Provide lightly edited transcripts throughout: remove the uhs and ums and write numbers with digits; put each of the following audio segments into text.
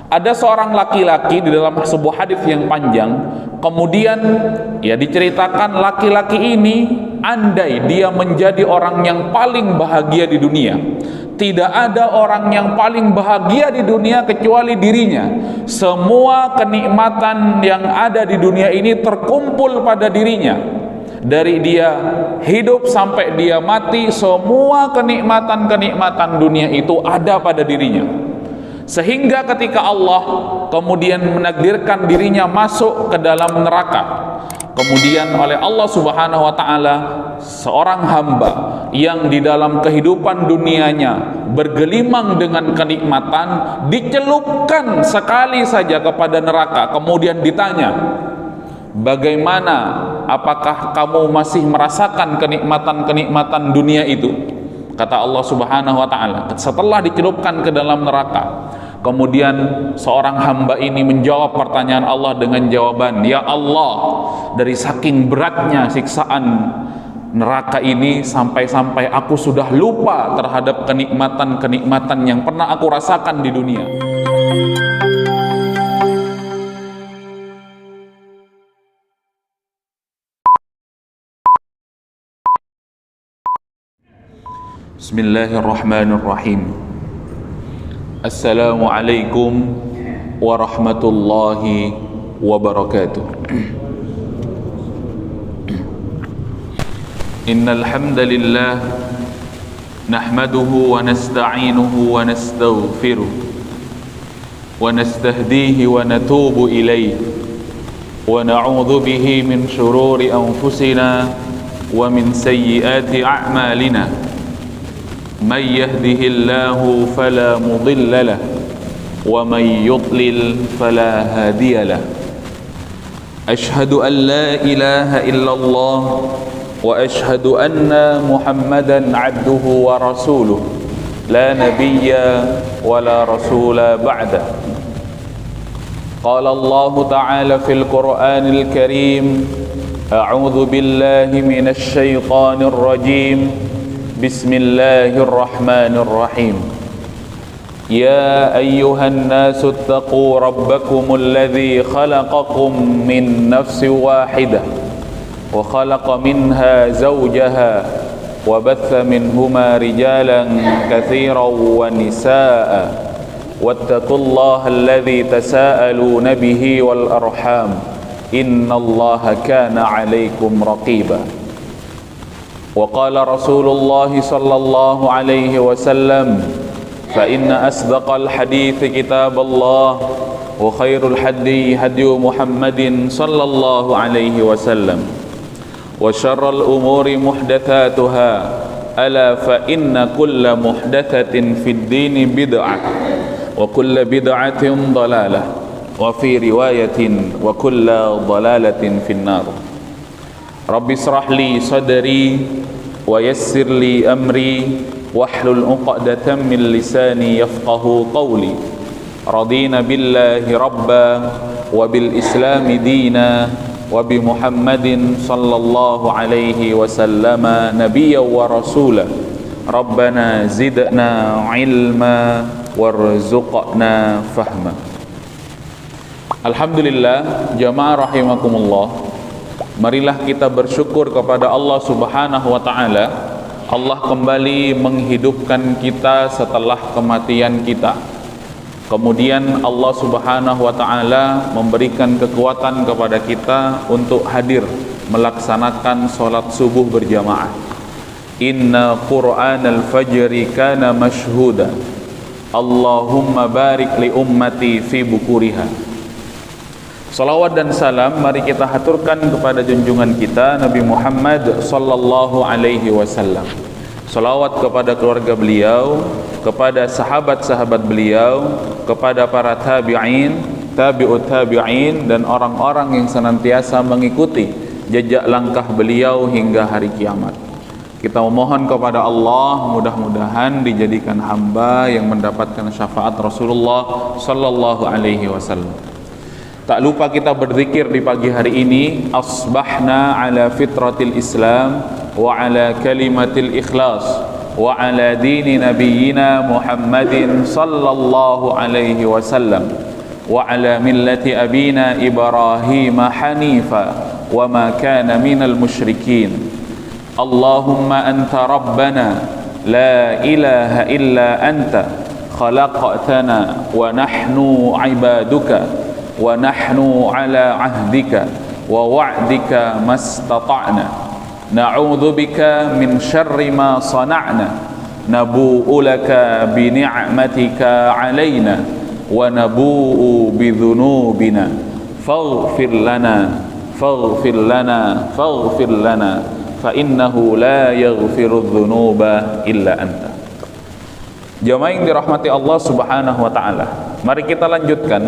Ada seorang laki-laki di dalam sebuah hadis yang panjang, kemudian ya diceritakan laki-laki ini andai dia menjadi orang yang paling bahagia di dunia. Tidak ada orang yang paling bahagia di dunia kecuali dirinya. Semua kenikmatan yang ada di dunia ini terkumpul pada dirinya. Dari dia hidup sampai dia mati, semua kenikmatan-kenikmatan dunia itu ada pada dirinya. Sehingga ketika Allah kemudian menakdirkan dirinya masuk ke dalam neraka, kemudian oleh Allah Subhanahu wa taala seorang hamba yang di dalam kehidupan dunianya bergelimang dengan kenikmatan dicelupkan sekali saja kepada neraka, kemudian ditanya, bagaimana, apakah kamu masih merasakan kenikmatan-kenikmatan dunia itu? Kata Allah Subhanahu wa taala, setelah dicelupkan ke dalam neraka, kemudian seorang hamba ini menjawab pertanyaan Allah dengan jawaban, ya Allah, dari saking beratnya siksaan neraka ini sampai-sampai aku sudah lupa terhadap kenikmatan-kenikmatan yang pernah aku rasakan di dunia. Bismillahirrahmanirrahim. Assalamualaikum warahmatullahi wabarakatuh. Innal hamdalillah nahmaduhu wa nasta'inuhu wa nastaghfiruh wa nastahdihi wa natubu ilayhi wa na'udzu bihi min shururi anfusina wa min sayyiati a'malina. من يهده الله فلا مضل له ومن يضلل فلا هادي له أشهد أن لا إله إلا الله وأشهد أن محمدا عبده ورسوله لا نبي ولا رسول بعده قال الله تعالى في القرآن الكريم أعوذ بالله من الشيطان الرجيم بسم الله الرحمن الرحيم يا أيها الناس اتقوا ربكم الذي خلقكم من نفس واحدة وخلق منها زوجها وبث منهما رجالا كثيرا ونساء واتقوا الله الذي تساءلون به والأرحام إن الله كان عليكم رقيبا وقال رسول الله صلى الله عليه وسلم فإن أصدق الحديث كتاب الله وخير الهدي هدي محمد صلى الله عليه وسلم وشر الأمور محدثاتها ألا فإن كل محدثة في الدين بدعة وكل بدعة ضلالة وفي رواية وكل ضلالة في النار Rabbi israh li sadri wa yassir li amri wahlul 'uqdatam min lisani yafqahu qawli. Radina billahi rabba wa bil islami dina wa bi Muhammadin sallallahu alaihi wasallama nabiyyan wa rasula. Rabbana zidna ilma warzuqna fahma. Alhamdulillah, jamaah rahimakumullah. Marilah kita bersyukur kepada Allah Subhanahu wa taala. Allah kembali menghidupkan kita setelah kematian kita. Kemudian Allah Subhanahu wa taala memberikan kekuatan kepada kita untuk hadir melaksanakan salat subuh berjamaah. Inna Qur'anal fajri kana mashhuda. Allahumma barik li ummati fi bukuriha. Salawat dan salam mari kita haturkan kepada junjungan kita Nabi Muhammad sallallahu alaihi wasallam. Salawat kepada keluarga beliau, kepada sahabat-sahabat beliau, kepada para tabi'in, tabi'ut tabi'in dan orang-orang yang senantiasa mengikuti jejak langkah beliau hingga hari kiamat. Kita memohon kepada Allah mudah-mudahan dijadikan hamba yang mendapatkan syafaat Rasulullah sallallahu alaihi wasallam. Tak lupa kita berzikir di pagi hari ini, asbahna ala fitratil Islam wa ala kalimatil ikhlas wa ala dini nabiyyina Muhammadin sallallahu alaihi wasallam. وعلى ملة أبينا إبراهيم حنيفا وما كان من المشركين اللهم أنت ربنا لا إله إلا أنت خلقتنا ونحن عبادك ونحن على عهدك ووعدك ما استطعنا نعوذ بك من شر ما صنعنا نبوء لك بنعمتك علينا ونبوء بذنوبنا فاغفر لنا فاغفر لنا فاغفر لنا فإنه لا يغفر الذنوب إلا أنت. Jamaah yang dirahmati Allah Subhanahu wa taala. Mari kita lanjutkan.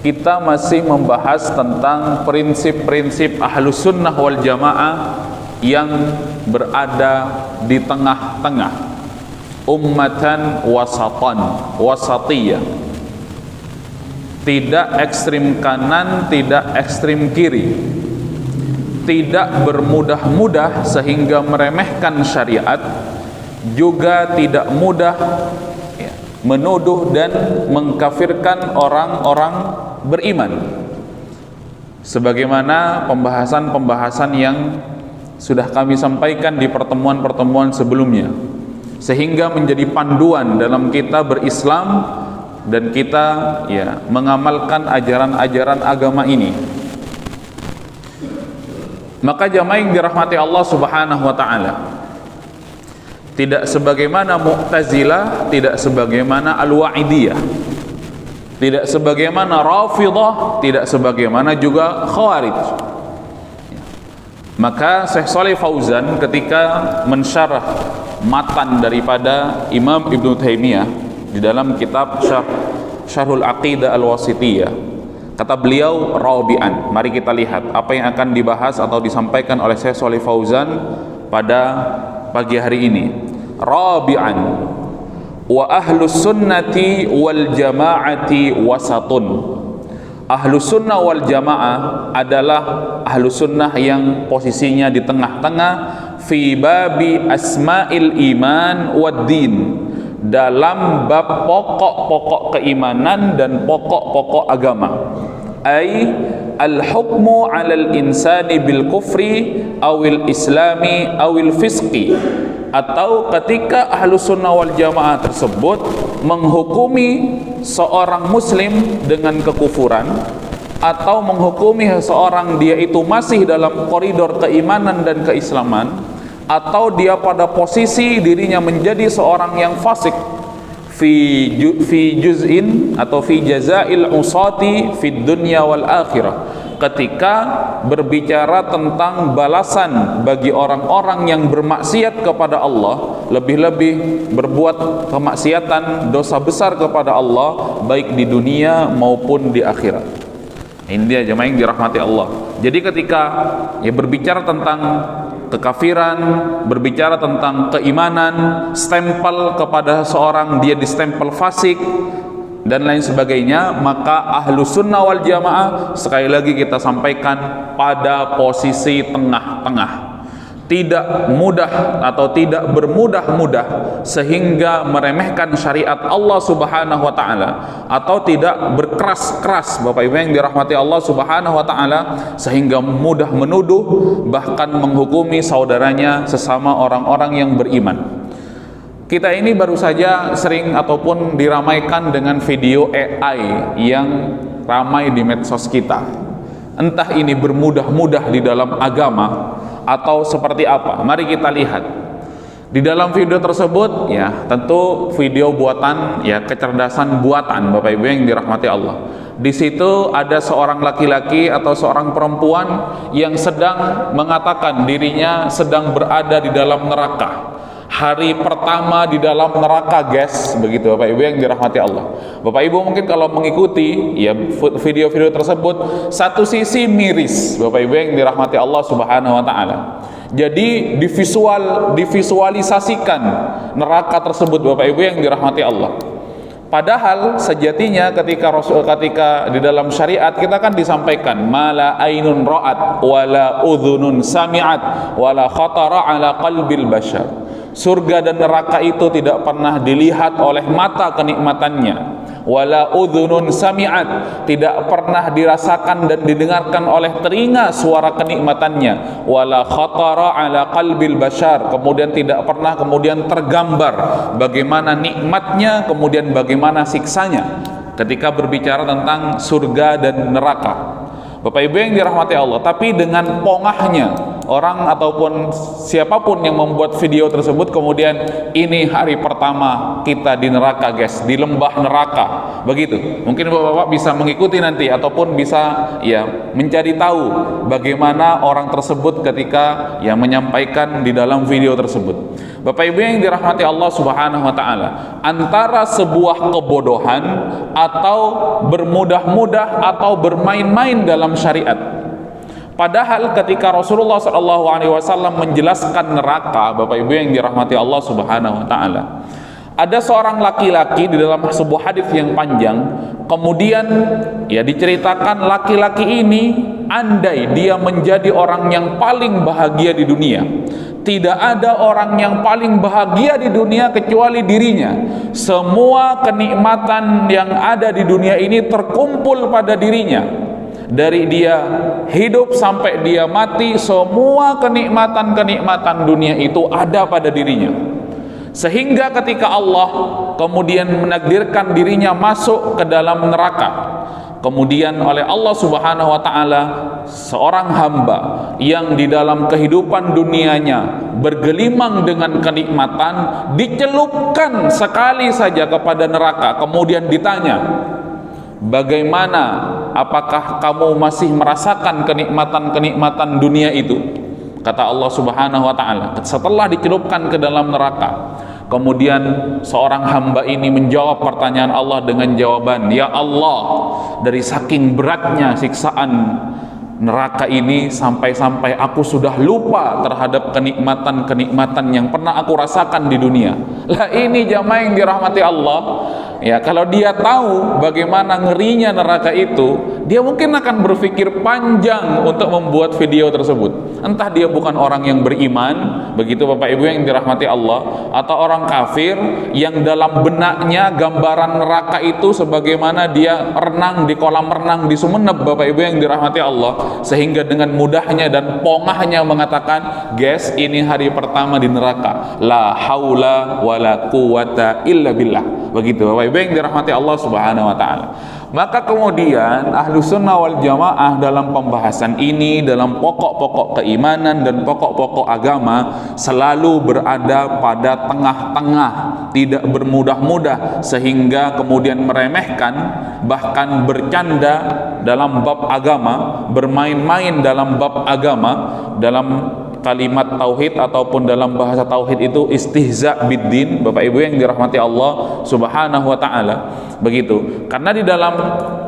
Kita masih membahas tentang prinsip-prinsip Ahlus Sunnah wal Jamaah yang berada di tengah-tengah. Ummatan wasatan, wasatiyah. Tidak ekstrim kanan, tidak ekstrim kiri. Tidak bermudah-mudah sehingga meremehkan syariat, juga tidak mudah menuduh dan mengkafirkan orang-orang beriman. Sebagaimana pembahasan-pembahasan yang sudah kami sampaikan di pertemuan-pertemuan sebelumnya, sehingga menjadi panduan dalam kita berislam dan kita mengamalkan ajaran-ajaran agama ini. Maka jamaah yang dirahmati Allah Subhanahu wa taala, tidak sebagaimana Mu'tazilah, tidak sebagaimana Al-Wa'idiyah, tidak sebagaimana Rafidhah, tidak sebagaimana juga Khawarij. Maka Syekh Shalih Fauzan ketika mensyarah matan daripada Imam Ibnu Taimiyah di dalam kitab Syarhul Aqidah Al-Wasithiyah, kata beliau rabi'an. Mari kita lihat apa yang akan dibahas atau disampaikan oleh Syekh Shalih Fauzan pada pagi hari ini. Rabi'an, wa ahlus sunnati wal jama'ati wasatun. Ahlus sunnah wal jamaah adalah ahlus sunnah yang posisinya di tengah-tengah fi babi asma'il iman wad din, dalam bab pokok-pokok keimanan dan pokok-pokok agama. Ai al-hukmu 'alal insani bil kufri awil islami awil fisqi, atau ketika ahlus sunnah wal jamaah tersebut menghukumi seorang muslim dengan kekufuran, atau menghukumi seorang dia itu masih dalam koridor keimanan dan keislaman, atau dia pada posisi dirinya menjadi seorang yang fasik, fi juz'in atau fi jazail usati fid dunya wal akhirah, ketika berbicara tentang balasan bagi orang-orang yang bermaksiat kepada Allah, lebih-lebih berbuat kemaksiatan, dosa besar kepada Allah, baik di dunia maupun di akhirat. Ini dia jemaah yang dirahmati Allah. Jadi ketika berbicara tentang kekafiran, berbicara tentang keimanan, stempel kepada seorang dia distempel fasik dan lain sebagainya, maka ahlus sunnah wal jamaah sekali lagi kita sampaikan pada posisi tengah-tengah, tidak mudah atau tidak bermudah-mudah sehingga meremehkan syariat Allah Subhanahu wa taala, atau tidak berkeras-keras Bapak Ibu yang dirahmati Allah Subhanahu wa taala sehingga mudah menuduh bahkan menghukumi saudaranya sesama orang-orang yang beriman. Kita ini baru saja sering ataupun diramaikan dengan video AI yang ramai di medsos kita. Entah ini bermudah-mudah di dalam agama atau seperti apa. Mari kita lihat. Di dalam video tersebut tentu video buatan kecerdasan buatan Bapak Ibu yang dirahmati Allah. Di situ ada seorang laki-laki atau seorang perempuan yang sedang mengatakan dirinya sedang berada di dalam neraka. Hari pertama di dalam neraka, guys, begitu Bapak Ibu yang dirahmati Allah. Bapak Ibu mungkin kalau mengikuti video-video tersebut, satu sisi miris Bapak Ibu yang dirahmati Allah Subhanahu wa taala. Jadi divisualisasikan neraka tersebut Bapak Ibu yang dirahmati Allah. Padahal sejatinya ketika di dalam syariat kita kan disampaikan mala ainun ra'at wala udhunun sami'at wala khatara ala qalbil bashar. Surga dan neraka itu tidak pernah dilihat oleh mata kenikmatannya, wala udhunun sami'at, tidak pernah dirasakan dan didengarkan oleh telinga suara kenikmatannya, wala khatara ala qalbil bashar, kemudian tidak pernah kemudian tergambar bagaimana nikmatnya, kemudian bagaimana siksanya ketika berbicara tentang surga dan neraka. Bapak Ibu yang dirahmati Allah, tapi dengan pongahnya orang ataupun siapapun yang membuat video tersebut, kemudian ini hari pertama kita di neraka guys, di lembah neraka, begitu. Mungkin Bapak-bapak bisa mengikuti nanti ataupun bisa ya mencari tahu bagaimana orang tersebut ketika ya menyampaikan di dalam video tersebut. Bapak Ibu yang dirahmati Allah Subhanahu wa taala, antara sebuah kebodohan atau bermudah-mudah atau bermain-main dalam syariat. Padahal ketika Rasulullah SAW menjelaskan neraka, Bapak Ibu yang dirahmati Allah Subhanahu wa taala, ada seorang laki-laki di dalam sebuah hadis yang panjang, kemudian ya diceritakan laki-laki ini andai dia menjadi orang yang paling bahagia di dunia, tidak ada orang yang paling bahagia di dunia kecuali dirinya. Semua kenikmatan yang ada di dunia ini terkumpul pada dirinya. Dari dia hidup sampai dia mati, semua kenikmatan-kenikmatan dunia itu ada pada dirinya. Sehingga ketika Allah kemudian menakdirkan dirinya masuk ke dalam neraka, kemudian oleh Allah Subhanahu wa taala seorang hamba yang di dalam kehidupan dunianya bergelimang dengan kenikmatan dicelupkan sekali saja kepada neraka, kemudian ditanya, bagaimana, apakah kamu masih merasakan kenikmatan-kenikmatan dunia itu? Kata Allah Subhanahu wa taala, setelah dicelupkan ke dalam neraka, kemudian seorang hamba ini menjawab pertanyaan Allah dengan jawaban, ya Allah, dari saking beratnya siksaan neraka ini sampai-sampai aku sudah lupa terhadap kenikmatan-kenikmatan yang pernah aku rasakan di dunia. Lah ini jamaah yang dirahmati Allah, ya kalau dia tahu bagaimana ngerinya neraka itu, dia mungkin akan berpikir panjang untuk membuat video tersebut. Entah dia bukan orang yang beriman, begitu Bapak Ibu yang dirahmati Allah, atau orang kafir yang dalam benaknya gambaran neraka itu sebagaimana dia renang di kolam renang di Sumeneb, Bapak Ibu yang dirahmati Allah, sehingga dengan mudahnya dan pongahnya mengatakan, guys, ini hari pertama di neraka, la haula wala quwata illa billah. Begitu Bapak Ibu yang dirahmati Allah Subhanahu wa taala. Maka kemudian Ahlus Sunnah wal Jamaah dalam pembahasan ini, dalam pokok-pokok keimanan dan pokok-pokok agama, selalu berada pada tengah-tengah, tidak bermudah-mudah sehingga kemudian meremehkan, bahkan bercanda dalam bab agama, bermain-main dalam bab agama. Dalam kalimat tauhid ataupun dalam bahasa tauhid itu istihza biddin, Bapak Ibu yang dirahmati Allah Subhanahu wa taala. Begitu. Karena di dalam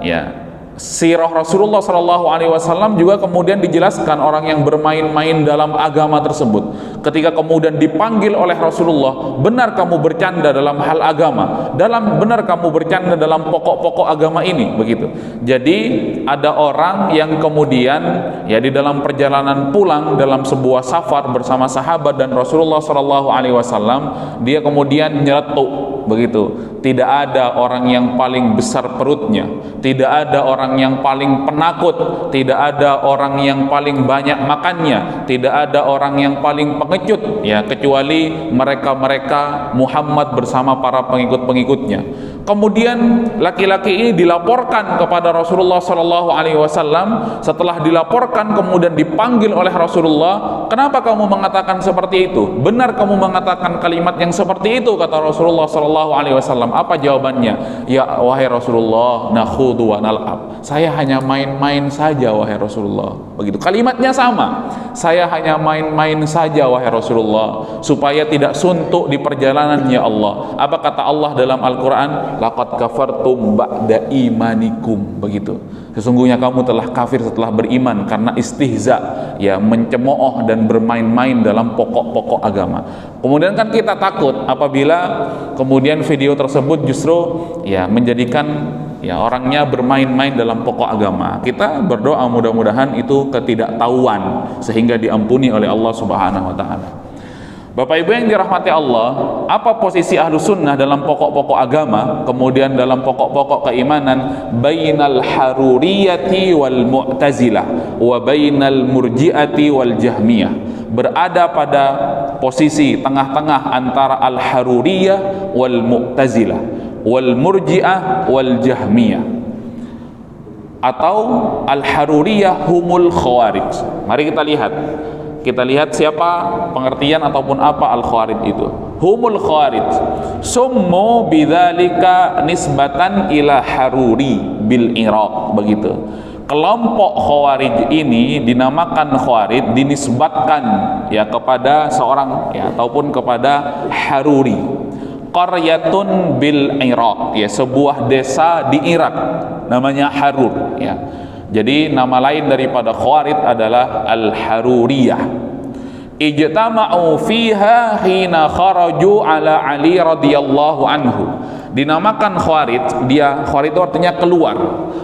ya sirah Rasulullah SAW juga kemudian dijelaskan orang yang bermain-main dalam agama tersebut. Ketika kemudian dipanggil oleh Rasulullah, benar kamu bercanda dalam hal agama, benar kamu bercanda dalam pokok-pokok agama ini, begitu. Jadi ada orang yang kemudian ya di dalam perjalanan pulang dalam sebuah safar bersama sahabat dan Rasulullah SAW, dia kemudian nyeletuk, begitu. Tidak ada orang yang paling besar perutnya, tidak ada orang yang paling penakut, tidak ada orang yang paling banyak makannya, tidak ada orang yang paling pengecut, ya kecuali mereka-mereka Muhammad bersama para pengikut-pengikutnya. Kemudian laki-laki ini dilaporkan kepada Rasulullah SAW. Setelah dilaporkan kemudian dipanggil oleh Rasulullah, kenapa kamu mengatakan seperti itu? Benar kamu mengatakan kalimat yang seperti itu? Kata Rasulullah SAW. Apa jawabannya? Ya wahai Rasulullah, nakhudu wa nal'ab. Saya hanya main-main saja wahai Rasulullah. Begitu. Kalimatnya sama. Saya hanya main-main saja wahai Rasulullah, supaya tidak suntuk di perjalanan ya Allah. Apa kata Allah dalam Al-Qur'an? Laqad kafartum ba'da imanikum. Begitu. Sesungguhnya kamu telah kafir setelah beriman karena istihza, ya mencemooh dan bermain-main dalam pokok-pokok agama. Kemudian kan kita takut apabila kemudian video tersebut justru ya menjadikan ya orangnya bermain-main dalam pokok agama. Kita berdoa mudah-mudahan itu ketidaktahuan sehingga diampuni oleh Allah Subhanahu wa taala. Bapak Ibu yang dirahmati Allah, apa posisi ahlu sunnah dalam pokok-pokok agama, kemudian dalam pokok-pokok keimanan? Bainal haruriyati wal mu'tazilah wa bainal murji'ati wal jahmiyah. Berada pada posisi tengah-tengah antara al haruriyah wal mu'tazilah, wal murji'ah wal jahmiyah, atau al haruriyah humul khawarij. Mari kita lihat. Kita lihat siapa pengertian ataupun apa al-khawarij itu. Humul khawarij summu bidzalika nisbatan ila haruri bil Iraq, begitu. Kelompok khawarij ini dinamakan khawarij, dinisbatkan ya kepada seorang ya ataupun kepada Haruri. Qaryatun bil Iraq, ya sebuah desa di Irak namanya Harur ya. Jadi nama lain daripada khawarij adalah al-haruriyah. Ijtama'u fiha hina kharaju ala Ali radhiyallahu anhu. Dinamakan khawarij, khawarij itu artinya keluar,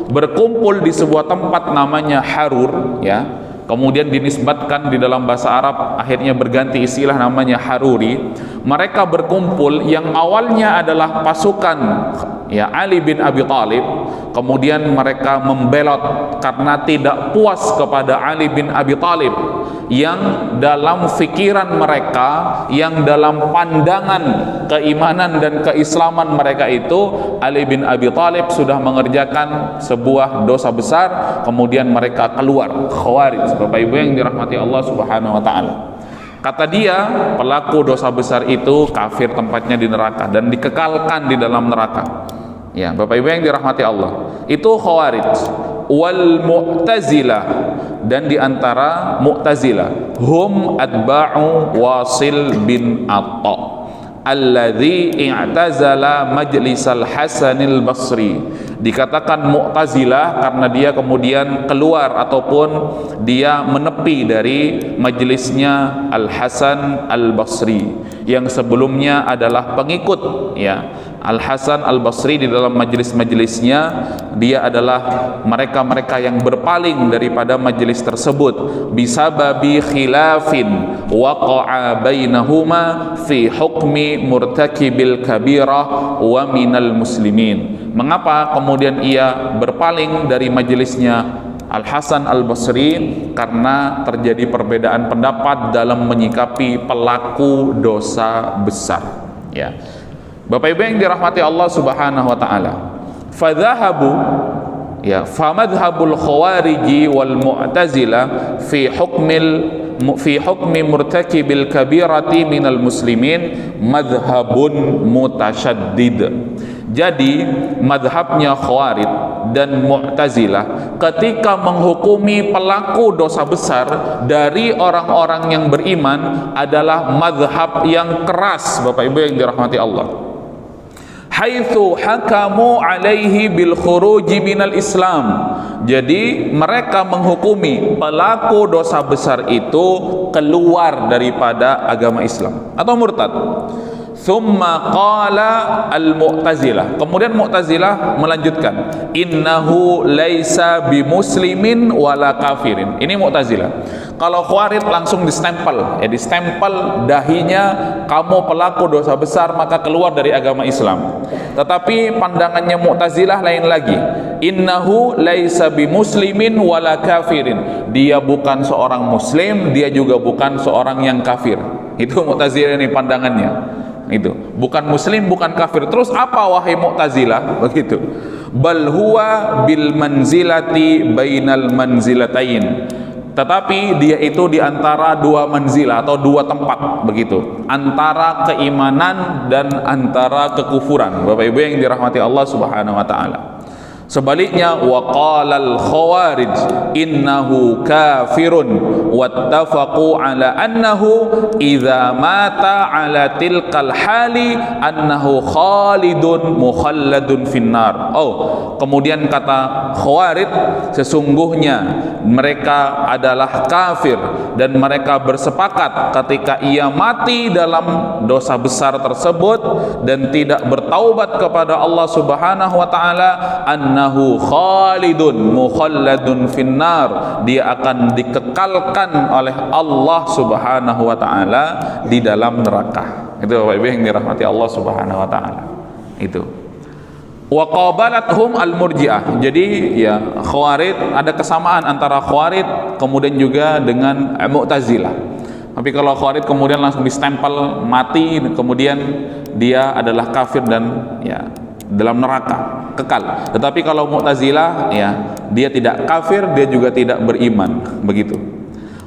berkumpul di sebuah tempat namanya Harur ya. Kemudian dinisbatkan di dalam bahasa Arab, akhirnya berganti istilah namanya Haruri. Mereka berkumpul yang awalnya adalah pasukan ya Ali bin Abi Thalib, kemudian mereka membelot karena tidak puas kepada Ali bin Abi Thalib yang dalam fikiran mereka, yang dalam pandangan keimanan dan keislaman mereka itu, Ali bin Abi Thalib sudah mengerjakan sebuah dosa besar, kemudian mereka keluar, khawarij. Bapak Ibu yang dirahmati Allah Subhanahu wa taala. Kata dia, pelaku dosa besar itu kafir, tempatnya di neraka dan dikekalkan di dalam neraka. Ya, Bapak Ibu yang dirahmati Allah. Itu khawarij. Wal mu'tazilah, dan di antara mu'tazilah hum atba'u Wasil bin Atta alladzi i'tazala majlisal Hasanil Basri. Dikatakan Mu'tazilah karena dia kemudian keluar ataupun dia menepi dari majelisnya Al Hasan Al Basri yang sebelumnya adalah pengikut ya Al Hasan Al Basri. Di dalam majelis-majelisnya dia adalah mereka-mereka yang berpaling daripada majelis tersebut bisababi khilafin waqa'a bainahuma fi hukmi murtakibil kabirah wa minal muslimin. Mengapa kemudian ia berpaling dari majelisnya Al Hasan Al Basri? Karena terjadi perbedaan pendapat dalam menyikapi pelaku dosa besar ya. Bapak Ibu yang dirahmati Allah Subhanahu wa taala, fadhahabu ya famadhhabul khawariji wal mu'tazilah fi hukmi murtakibil kabirati minal muslimin madhhabun mutasyaddid. Jadi madhabnya khawarij dan mu'tazilah ketika menghukumi pelaku dosa besar dari orang-orang yang beriman adalah madhab yang keras, Bapak Ibu yang dirahmati Allah. Haitsu hakamu alaihi bil khuruji minal Islam. Jadi mereka menghukumi pelaku dosa besar itu keluar daripada agama Islam atau murtad. Thumma qala al-mu'tazilah. Kemudian Mu'tazilah melanjutkan, innahu laisa bimuslimin wala kafirin. Ini Mu'tazilah. Kalau Khawarij langsung distempel, ya distempel dahinya, kamu pelaku dosa besar maka keluar dari agama Islam. Tetapi pandangannya Mu'tazilah lain lagi. Innahu laisa bimuslimin wala kafirin. Dia bukan seorang muslim, dia juga bukan seorang yang kafir. Itu Mu'tazilah ini pandangannya. Itu bukan muslim, bukan kafir. Terus apa wahai Mu'tazilah? Begitu. Bal huwa bil manzilati bainal manzilatain. Tetapi dia itu di antara dua manzilah atau dua tempat, begitu. Antara keimanan dan antara kekufuran. Bapak Ibu yang dirahmati Allah Subhanahu wa taala. Sebaliknya, waqalal khawarij innahu kafirun wattafaqu ala annahu idza mata ala tilkal hali annahu khalidun mukhalladun finnar. Kemudian kata khawarij, sesungguhnya mereka adalah kafir dan mereka bersepakat ketika ia mati dalam dosa besar tersebut dan tidak bertaubat kepada Allah Subhanahu wa taala, annahu khalidun mukhalladun finnar, dia akan dikekalkan oleh Allah Subhanahu wa taala di dalam neraka. Itu Bapak Ibu yang dirahmati Allah Subhanahu wa taala. Itu. Wa qabalathum al-murji'ah. Jadi ya Khawarij, ada kesamaan antara Khawarij kemudian juga dengan Mu'tazilah. Tapi kalau Khawarij kemudian langsung distempel mati, kemudian dia adalah kafir dan ya dalam neraka kekal. Tetapi kalau Mu'tazilah ya dia tidak kafir, dia juga tidak beriman, begitu.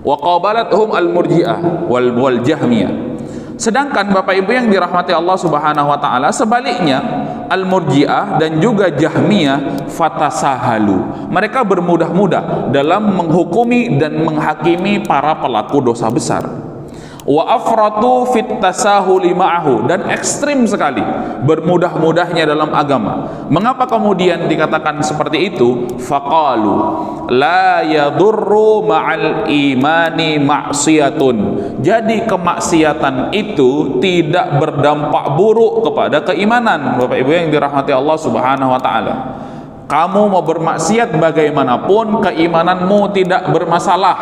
Wa qabalathum al-murji'ah wal jahmiyah. Sedangkan Bapak Ibu yang dirahmati Allah Subhanahu wa taala, sebaliknya Al-Murji'ah dan juga Jahmiyah fatasahalu. Mereka bermudah-mudah dalam menghukumi dan menghakimi para pelaku dosa besar. Wa afratu fit tasahuli ma'ahu, dan ekstrim sekali bermudah-mudahnya dalam agama. Mengapa kemudian dikatakan seperti itu? Faqalu la yadurru ma'al imani ma'siyatun. Jadi kemaksiatan itu tidak berdampak buruk kepada keimanan. Bapak Ibu yang dirahmati Allah Subhanahu wa taala, kamu mau bermaksiat bagaimanapun, keimananmu tidak bermasalah,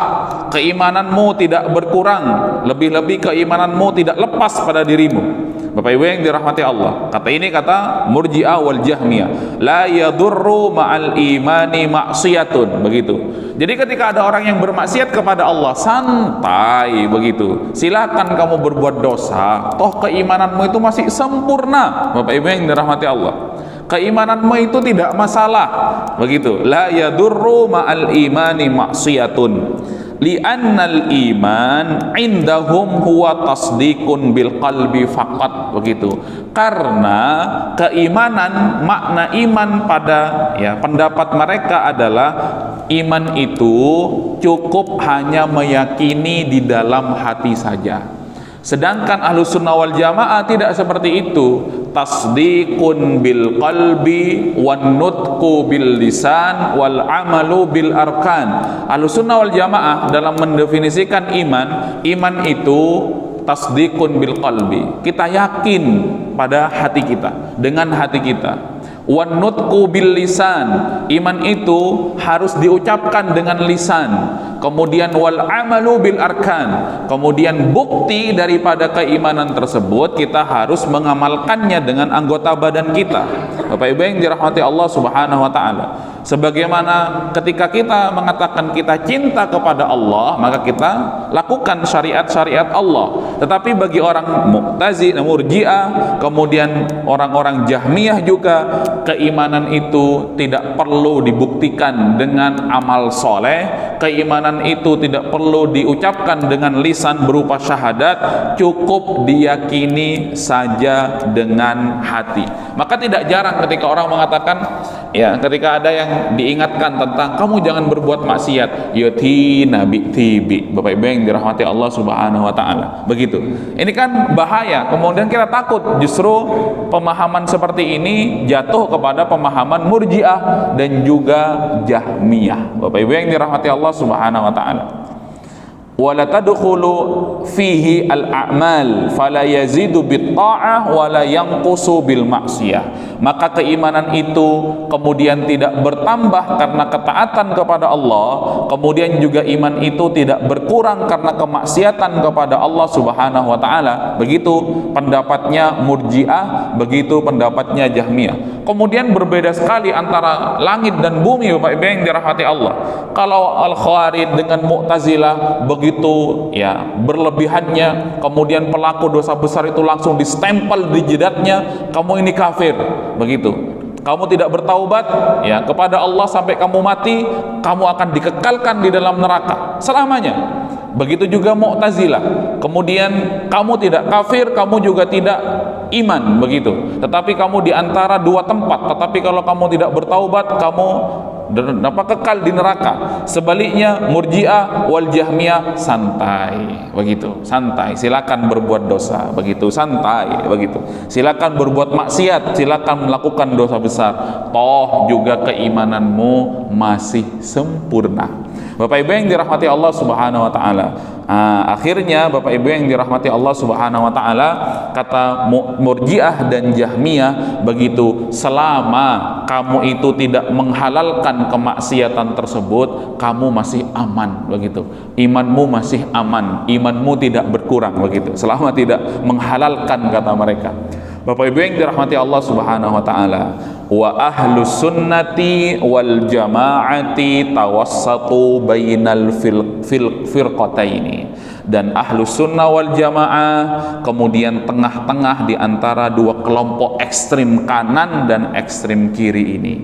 keimananmu tidak berkurang, lebih-lebih keimananmu tidak lepas pada dirimu. Bapak Ibu yang dirahmati Allah, kata ini kata Murji'ah wal Jahmiyah, la yadurru ma'al imani ma'siyatun, begitu. Jadi ketika ada orang yang bermaksiat kepada Allah, santai, begitu. Silakan kamu berbuat dosa, toh keimananmu itu masih sempurna. Bapak Ibu yang dirahmati Allah, keimananmu itu tidak masalah, begitu. La yadurru ma'al imani ma'siyatun li'annal iman indahum huwa tasdiqun bil qalbi faqat, begitu. Karena keimanan, makna iman pada ya pendapat mereka adalah iman itu cukup hanya meyakini di dalam hati saja. Sedangkan Ahlus Sunnah wal Jamaah tidak seperti itu. Tasdiqun bil qalbi wan nutqu bil lisan wal amalu bil arkan. Ahlus Sunnah wal Jamaah dalam mendefinisikan iman itu tasdiqun bil qalbi. Kita yakin pada hati kita, dengan hati kita. Wan nutqu bil lisan, iman itu harus diucapkan dengan lisan. Kemudian wal amalu bil arkan, kemudian bukti daripada keimanan tersebut kita harus mengamalkannya dengan anggota badan kita. Bapak Ibu yang dirahmati Allah Subhanahu wa taala, sebagaimana ketika kita mengatakan kita cinta kepada Allah, maka kita lakukan syariat-syariat Allah. Tetapi bagi orang Mu'tazilah, Murji'ah, kemudian orang-orang Jahmiyah juga, keimanan itu tidak perlu dibuktikan dengan amal soleh, keimanan itu tidak perlu diucapkan dengan lisan berupa syahadat, cukup diyakini saja dengan hati. Maka tidak jarang ketika orang mengatakan, ya ketika ada yang diingatkan tentang kamu jangan berbuat maksiat, yati nabi tibi. Bapak Ibu yang dirahmati Allah Subhanahu wa taala, begitu. Ini kan bahaya. Kemudian kita takut justru pemahaman seperti ini jatuh kepada pemahaman Murji'ah dan juga Jahmiyah. Bapak Ibu yang dirahmati Allah Subhanahu wa taala, wala tadkhulu fihi al-a'mal fala yazidu bit ta'ah wala yanqusu bil ma'siyah. Maka keimanan itu kemudian tidak bertambah karena ketaatan kepada Allah, kemudian juga iman itu tidak berkurang karena kemaksiatan kepada Allah Subhanahu wa taala. Begitu pendapatnya Murji'ah, begitu pendapatnya Jahmiyah. Kemudian berbeda sekali antara langit dan bumi, Bapak Ibu yang dirahmati Allah. Kalau Al-Khawarij dengan Mu'tazilah begitu ya berlebihannya, kemudian pelaku dosa besar itu langsung distempel di jidatnya, kamu ini kafir, begitu. Kamu tidak bertaubat ya kepada Allah sampai kamu mati, kamu akan dikekalkan di dalam neraka selamanya. Begitu juga Mu'tazilah. Kemudian kamu tidak kafir, kamu juga tidak iman, begitu. Tetapi kamu di antara dua tempat. Tetapi kalau kamu tidak bertaubat, kamu kekal di neraka. Sebaliknya Murji'ah wal Jahmiyah santai, begitu. Santai, silakan berbuat dosa, begitu. Santai, begitu. Silakan berbuat maksiat, silakan melakukan dosa besar. Toh juga keimananmu masih sempurna. Bapak Ibu yang dirahmati Allah Subhanahu wa taala. Akhirnya Bapak Ibu yang dirahmati Allah Subhanahu wa taala, kata Murji'ah dan Jahmiyah begitu, selama kamu itu tidak menghalalkan kemaksiatan tersebut, kamu masih aman begitu. Imanmu masih aman, imanmu tidak berkurang begitu. Selama tidak menghalalkan, kata mereka. Bapak Ibu yang dirahmati Allah Subhanahu wa taala, wa ahlus sunnati wal jamaati tawassatu bainal firqataini, dan ahlus sunnah wal jamaah kemudian tengah-tengah di antara dua kelompok ekstrim kanan dan ekstrim kiri ini.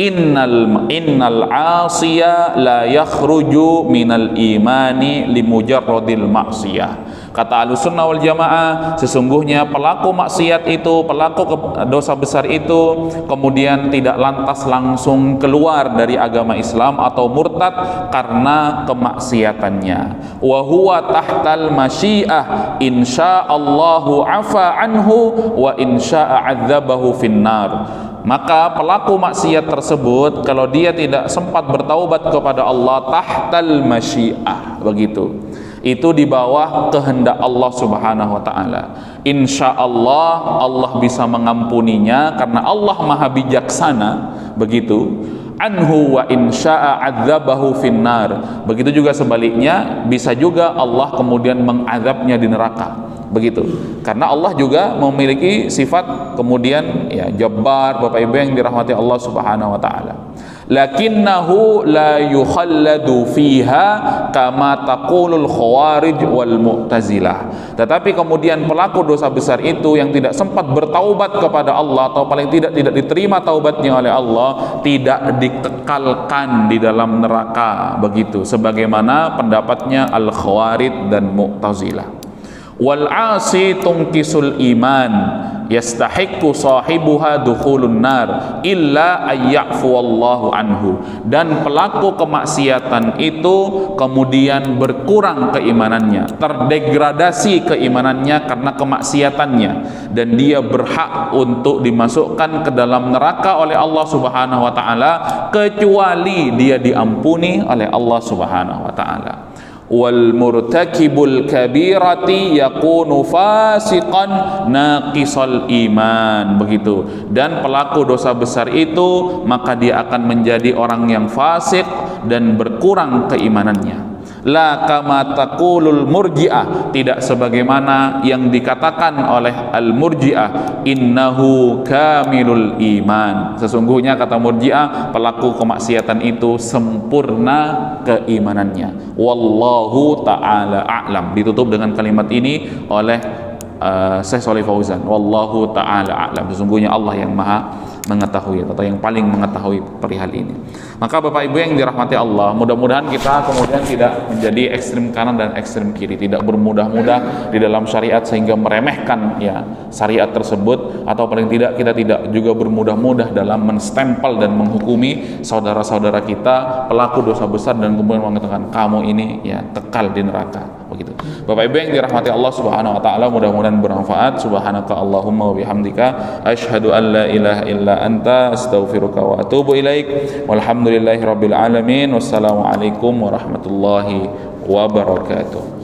Innal asiya la yakhruju minal imani limujarradil ma'siyah. Kata Ahlussunnah wal Jamaah, sesungguhnya pelaku maksiat itu, pelaku dosa besar itu kemudian tidak lantas langsung keluar dari agama Islam atau murtad karena kemaksiatannya. Wa huwa tahtal masyiah, insyaallahu afa anhu wa insya'a adzabahu finnar. Maka pelaku maksiat tersebut, kalau dia tidak sempat bertaubat kepada Allah, tahtal masyiah begitu, itu di bawah kehendak Allah Subhanahu wa taala. Insyaallah Allah bisa mengampuninya karena Allah Maha bijaksana begitu. Anhu wa insya'a adzabahu finnar. Begitu juga sebaliknya, bisa juga Allah kemudian mengazabnya di neraka. Begitu. Karena Allah juga memiliki sifat kemudian ya jabbar, Bapak Ibu yang dirahmati Allah Subhanahu wa taala. Lakinnahu la yukhalladu fiha kama taqulul khawarij wal mu'tazilah. Tetapi kemudian pelaku dosa besar itu yang tidak sempat bertaubat kepada Allah, atau paling tidak diterima taubatnya oleh Allah, tidak dikekalkan di dalam neraka begitu, sebagaimana pendapatnya al khawarij dan mu'tazilah. Wal asi tungkisul iman, yastahiqqu sahibuha dukhulun nar illa ayyafu wallahu anhu. Dan pelaku kemaksiatan itu kemudian berkurang keimanannya, terdegradasi keimanannya karena kemaksiatannya, dan dia berhak untuk dimasukkan ke dalam neraka oleh Allah Subhanahu wa taala kecuali dia diampuni oleh Allah Subhanahu wa taala. Wal murtakibul kabirati yakunu fasiqan naqisal iman begitu. Dan pelaku dosa besar itu maka dia akan menjadi orang yang fasik dan berkurang keimanannya. La kama taqulul murji'ah, tidak sebagaimana yang dikatakan oleh al murji'ah, innahu kamilul iman. Sesungguhnya kata murji'ah, pelaku kemaksiatan itu sempurna keimanannya. Wallahu ta'ala a'lam. Ditutup dengan kalimat ini oleh Syekh Shalih Fauzan, wallahu ta'ala a'lam. Sesungguhnya Allah yang maha mengetahui atau yang paling mengetahui perihal ini. Maka Bapak Ibu yang dirahmati Allah, mudah-mudahan kita kemudian tidak menjadi ekstrem kanan dan ekstrem kiri, tidak bermudah-mudah di dalam syariat sehingga meremehkan ya syariat tersebut, atau paling tidak kita tidak juga bermudah-mudah dalam menstempel dan menghukumi saudara-saudara kita pelaku dosa besar dan kemudian mengatakan kamu ini ya kekal di neraka begitu. Bapak Ibu yang dirahmati Allah Subhanahu wa taala, mudah-mudahan bermanfaat. Subhanaka Allahumma wa bihamdika asyhadu an la ilaha illa anta astaghfiruka wa atubu ilaik. Walhamdulillahi rabbil alamin. Wassalamualaikum warahmatullahi wabarakatuh.